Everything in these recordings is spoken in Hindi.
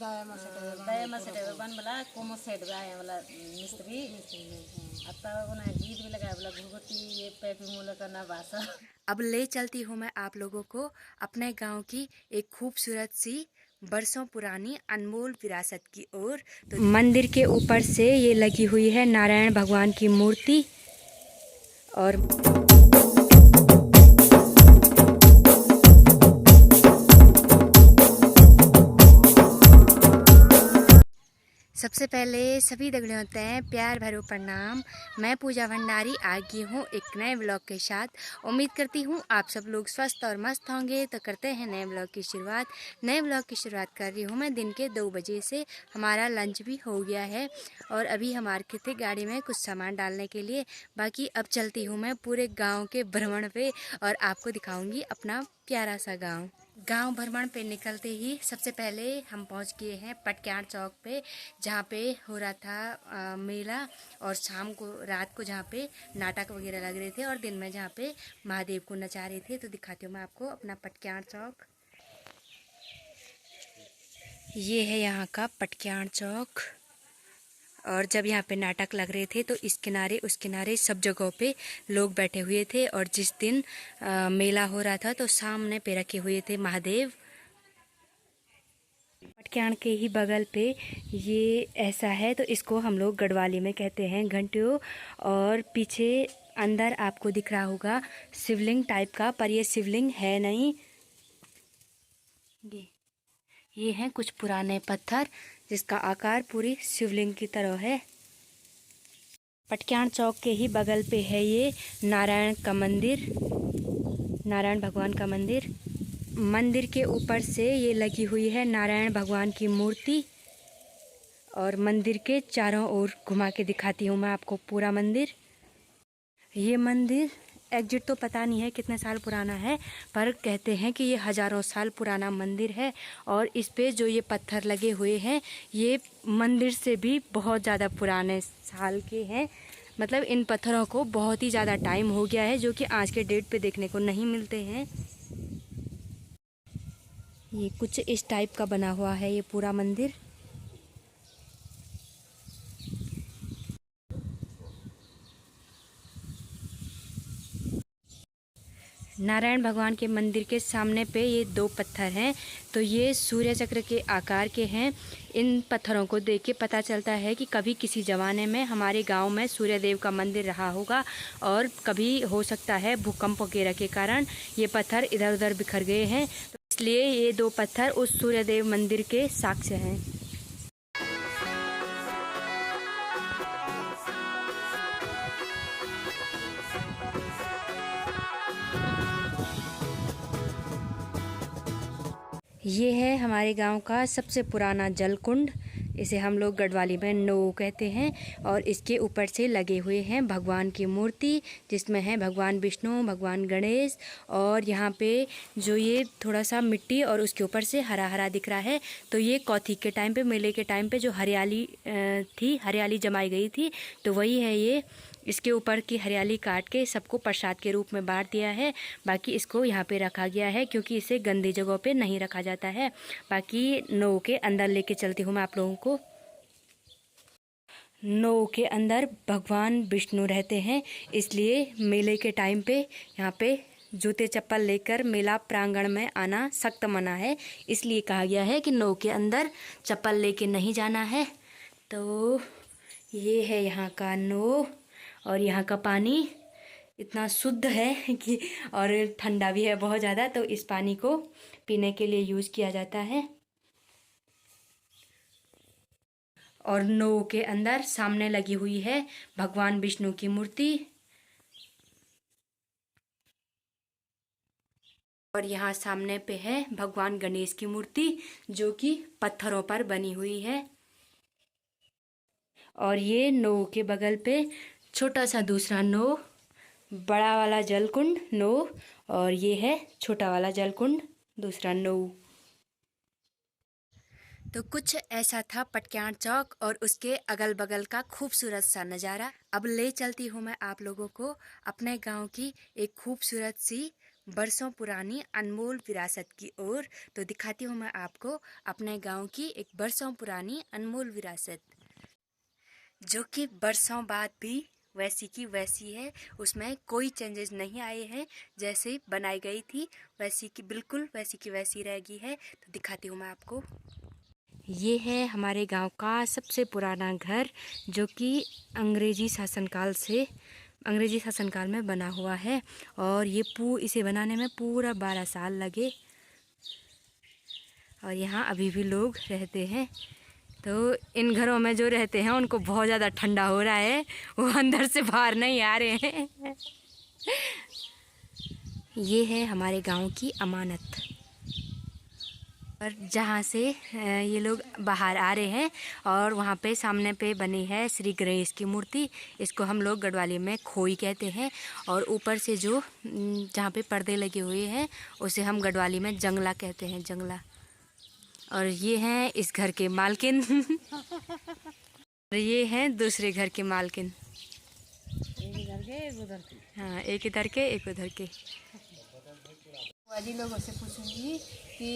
दया मसेट बन वाला कोमो सेट आए वाला मिस्त्री आता ना गीत भी लगाए वाला घुघुती ये पैपी मूल करना भाषा। अब ले चलती हूँ मैं आप लोगों को अपने गांव की एक खूबसूरत सी बरसों पुरानी अनमोल विरासत की ओर। तो मंदिर के ऊपर से ये लगी हुई है नारायण भगवान की मूर्ति। और सबसे पहले सभी दगड़े होते हैं प्यार भरो प्रणाम। मैं पूजा भंडारी आ गई हूँ एक नए ब्लॉग के साथ। उम्मीद करती हूँ आप सब लोग स्वस्थ और मस्त होंगे। तो करते हैं नए ब्लॉग की शुरुआत। नए ब्लॉग की शुरुआत कर रही हूँ मैं दिन के 2 बजे से। हमारा लंच भी हो गया है और अभी हम आ रखे थे गाड़ी में कुछ सामान डालने के लिए। बाकी अब चलती हूँ मैं पूरे गाँव के भ्रमण पे और आपको दिखाऊँगी अपना प्यारा सा गाँव। गांव भ्रमण पे निकलते ही सबसे पहले हम पहुंच गए हैं पटक्याण चौक पे, जहाँ पे हो रहा था मेला। और शाम को रात को जहाँ पे नाटक वगैरह लग रहे थे और दिन में जहाँ पे महादेव को नचा रहे थे। तो दिखाती हूँ मैं आपको अपना पटक्याण चौक। ये है यहाँ का पटक्याण चौक। और जब यहाँ पे नाटक लग रहे थे तो इस किनारे उस किनारे सब जगहों पे लोग बैठे हुए थे। और जिस दिन मेला हो रहा था तो सामने पे रखे हुए थे महादेव। पटक्याण के ही बगल पे ये ऐसा है तो इसको हम लोग गढ़वाली में कहते हैं घंटियों। और पीछे अंदर आपको दिख रहा होगा शिवलिंग टाइप का, पर ये शिवलिंग है नहीं। ये हैं कुछ पुराने पत्थर जिसका आकार पूरी शिवलिंग की तरह है। पटक्याण चौक के ही बगल पे है ये नारायण का मंदिर, नारायण भगवान का मंदिर। मंदिर के ऊपर से ये लगी हुई है नारायण भगवान की मूर्ति। और मंदिर के चारों ओर घुमा के दिखाती हूँ मैं आपको पूरा मंदिर। ये मंदिर एग्जैक्ट तो पता नहीं है कितने साल पुराना है, पर कहते हैं कि ये हजारों साल पुराना मंदिर है। और इस पे जो ये पत्थर लगे हुए हैं ये मंदिर से भी बहुत ज़्यादा पुराने साल के हैं। मतलब इन पत्थरों को बहुत ही ज़्यादा टाइम हो गया है, जो कि आज के डेट पे देखने को नहीं मिलते हैं। ये कुछ इस टाइप का बना हुआ है ये पूरा मंदिर। नारायण भगवान के मंदिर के सामने पे ये 2 पत्थर हैं तो ये सूर्य चक्र के आकार के हैं। इन पत्थरों को देख के पता चलता है कि कभी किसी ज़माने में हमारे गांव में सूर्य देव का मंदिर रहा होगा और कभी हो सकता है भूकंप वगैरह के कारण ये पत्थर इधर उधर बिखर गए हैं। तो इसलिए ये 2 पत्थर उस सूर्य देव मंदिर के साक्ष्य हैं। ये है हमारे गांव का सबसे पुराना जल कुंड। इसे हम लोग गढ़वाली में नो कहते हैं। और इसके ऊपर से लगे हुए हैं भगवान की मूर्ति, जिसमें है भगवान विष्णु, भगवान गणेश। और यहाँ पे जो ये थोड़ा सा मिट्टी और उसके ऊपर से हरा हरा दिख रहा है तो ये कौथिग के टाइम पे, मेले के टाइम पे जो हरियाली थी, हरियाली जमाई गई थी तो वही है ये। इसके ऊपर की हरियाली काट के सबको प्रसाद के रूप में बांट दिया है। बाकी इसको यहाँ पे रखा गया है क्योंकि इसे गंदी जगहों पे नहीं रखा जाता है। बाकी नो के अंदर लेके चलती हूँ मैं आप लोगों को। नो के अंदर भगवान विष्णु रहते हैं, इसलिए मेले के टाइम पे यहाँ पे जूते चप्पल लेकर मेला प्रांगण में आना सख्त मना है। इसलिए कहा गया है कि नो के अंदर चप्पल लेके नहीं जाना है। तो ये है यहाँ का नो। और यहाँ का पानी इतना शुद्ध है कि और ठंडा भी है बहुत ज़्यादा, तो इस पानी को पीने के लिए यूज़ किया जाता है। और नो के अंदर सामने लगी हुई है भगवान विष्णु की मूर्ति। और यहाँ सामने पे है भगवान गणेश की मूर्ति जो कि पत्थरों पर बनी हुई है। और ये नो के बगल पे छोटा सा दूसरा नो, बड़ा वाला जलकुंड नो, और ये है छोटा वाला जलकुंड दूसरा नो। तो कुछ ऐसा था पटक्याण चौक और उसके अगल बगल का खूबसूरत सा नज़ारा। अब ले चलती हूँ मैं आप लोगों को अपने गांव की एक खूबसूरत सी बरसों पुरानी अनमोल विरासत की ओर। तो दिखाती हूँ मैं आपको अपने गांव की एक बरसों पुरानी अनमोल विरासत, जो कि बरसों बाद भी वैसी की वैसी है। उसमें कोई चेंजेस नहीं आए हैं, जैसे बनाई गई थी वैसी की बिल्कुल वैसी की वैसी रह गई है। तो दिखाती हूँ मैं आपको। ये है हमारे गांव का सबसे पुराना घर, जो कि अंग्रेजी शासनकाल में बना हुआ है। और ये इसे बनाने में पूरा 12 साल लगे। और यहाँ अभी भी लोग रहते हैं। तो इन घरों में जो रहते हैं उनको बहुत ज़्यादा ठंडा हो रहा है, वो अंदर से बाहर नहीं आ रहे हैं। ये है हमारे गांव की अमानत, और जहाँ से ये लोग बाहर आ रहे हैं। और वहाँ पे सामने पे बनी है श्री गणेश की मूर्ति। इसको हम लोग गढ़वाली में खोई कहते हैं। और ऊपर से जो जहाँ पे पर्दे लगे हुए हैं उसे हम गढ़वाली में जंगला कहते हैं, जंगला। और ये हैं इस घर के मालकिन। और ये हैं दूसरे घर के मालकिन। एक इधर के एक उधर के। हाँ, एक इधर के एक उधर के। वाजी लोगों से पूछूंगी कि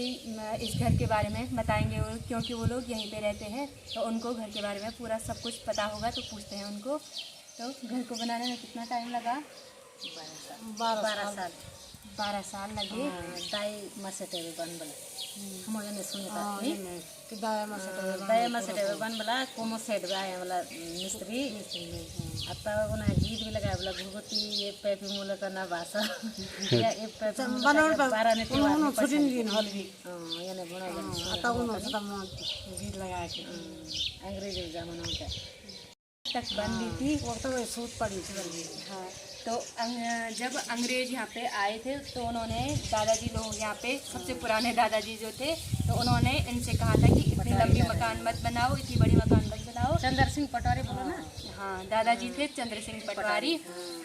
इस घर के बारे में बताएंगे वो, क्योंकि वो लोग यहीं पे रहते हैं तो उनको घर के बारे में पूरा सब कुछ पता होगा। तो पूछते हैं उनको। तो घर को बनाने में कितना टाइम लगा? 12 साल लगे। दाई मसटे बन बला हम ने सुने ताकि कि दाई मसटे बन बला कोमो सेट आए वाला मिस्त्री आता ना गीत भी लगाए वाला घुगुती ये पेपी मूल करना भाषा या ये पेपी बनाउन बारा ने त्यो छुटिन दिन हल भी ये ने बनाउन आता उन गीत लगाए थे अंग्रेजी जमाना का तक बन दी थी। वो तो सूट पड़ी थी। हाँ, तो जब अंग्रेज यहाँ पे आए थे तो उन्होंने दादाजी लोग यहाँ पे सबसे पुराने दादाजी जो थे तो उन्होंने इनसे कहा था कि इतनी लंबी मकान मत बनाओ, इतनी बड़ी मकान मत बनाओ। चंद्र सिंह पटवारी बोलो ना। हाँ, दादाजी थे चंद्र सिंह पटवारी।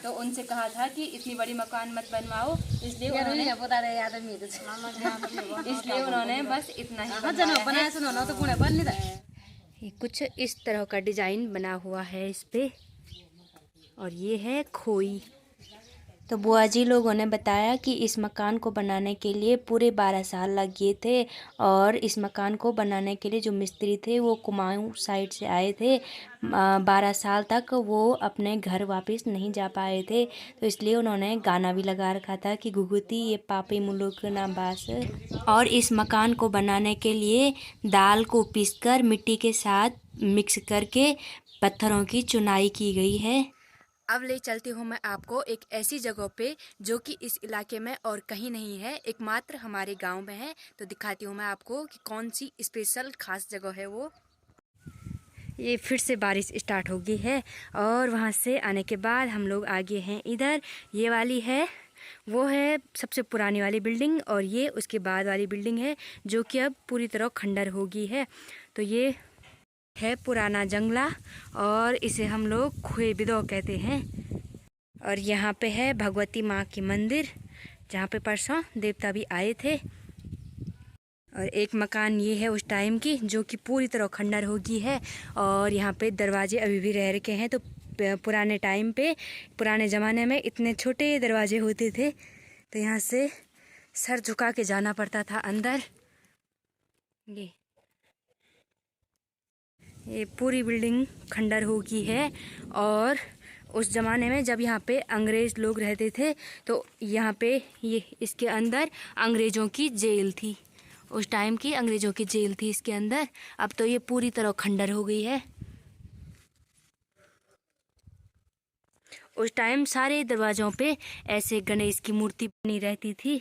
तो उनसे कहा था कि इतनी बड़ी मकान मत बनवाओ, इसलिए उन्होंने बस इतना ही बनाया। ये कुछ इस तरह का डिजाइन बना हुआ है इस पे। और ये है खोई। तो बुआ जी लोगों ने बताया कि इस मकान को बनाने के लिए पूरे 12 साल लग गए थे। और इस मकान को बनाने के लिए जो मिस्त्री थे वो कुमाऊं साइड से आए थे। 12 साल तक वो अपने घर वापस नहीं जा पाए थे, तो इसलिए उन्होंने गाना भी लगा रखा था कि घुघुती ये पापी मुलुक ना बास। और इस मकान को बनाने के लिए दाल को पीसकर मिट्टी के साथ मिक्स करके पत्थरों की चुनाई की गई है। अब ले चलती हूँ मैं आपको एक ऐसी जगह पे जो कि इस इलाके में और कहीं नहीं है, एकमात्र हमारे गांव में है। तो दिखाती हूँ मैं आपको कि कौन सी स्पेशल खास जगह है वो। ये फिर से बारिश स्टार्ट हो गई है और वहाँ से आने के बाद हम लोग आगे हैं इधर। ये वाली है वो है सबसे पुरानी वाली बिल्डिंग, और ये उसके बाद वाली बिल्डिंग है जो कि अब पूरी तरह खंडर हो गई है। तो ये है पुराना जंगला और इसे हम लोग खुए बिदो कहते हैं। और यहाँ पे है भगवती माँ की मंदिर, जहाँ पे परसों देवता भी आए थे। और एक मकान ये है उस टाइम की जो कि पूरी तरह खंडर हो गई है। और यहाँ पे दरवाजे अभी भी रह रखे हैं। तो पुराने टाइम पे, पुराने ज़माने में इतने छोटे दरवाजे होते थे, तो यहाँ से सर झुका के जाना पड़ता था अंदर। ये पूरी बिल्डिंग खंडर हो गई है। और उस ज़माने में जब यहाँ पे अंग्रेज़ लोग रहते थे तो यहाँ पे ये इसके अंदर अंग्रेज़ों की जेल थी। उस टाइम की अंग्रेज़ों की जेल थी इसके अंदर। अब तो ये पूरी तरह खंडर हो गई है। उस टाइम सारे दरवाज़ों पे ऐसे गणेश की मूर्ति बनी रहती थी।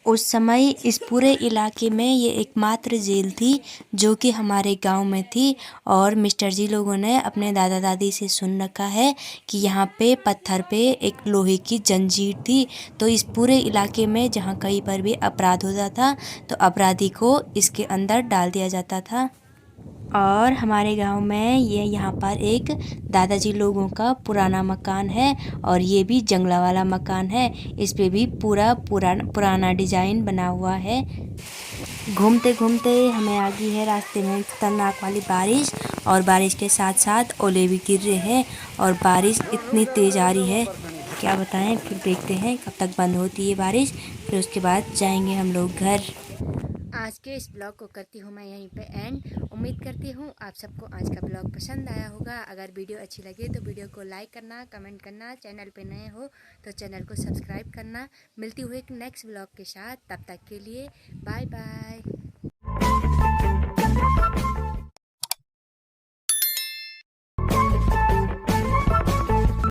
उस समय इस पूरे इलाके में ये एकमात्र जेल थी जो कि हमारे गांव में थी। और मिस्टर जी लोगों ने अपने दादा दादी से सुन रखा है कि यहाँ पे पत्थर पे एक लोहे की जंजीर थी। तो इस पूरे इलाके में जहाँ कहीं पर भी अपराध होता था तो अपराधी को इसके अंदर डाल दिया जाता था। और हमारे गांव में ये यहाँ पर एक दादाजी लोगों का पुराना मकान है और ये भी जंगला वाला मकान है। इस पे भी पुराना डिजाइन बना हुआ है। घूमते घूमते हमें आ गई है रास्ते में खतरनाक वाली बारिश, और बारिश के साथ साथ ओले भी गिर रहे हैं। और बारिश इतनी तेज़ आ रही है क्या बताएं, फिर देखते हैं कब तक बंद होती है बारिश, फिर उसके बाद जाएंगे हम लोग घर। आज के इस ब्लॉग को करती हूँ मैं यहीं पे एंड। उम्मीद करती हूँ आप सबको आज का ब्लॉग पसंद आया होगा। अगर वीडियो अच्छी लगे तो वीडियो को लाइक करना, कमेंट करना, चैनल पे नए हो तो चैनल को सब्सक्राइब करना। मिलती हुई एक नेक्स्ट ब्लॉग के साथ, तब तक के लिए बाय बाय।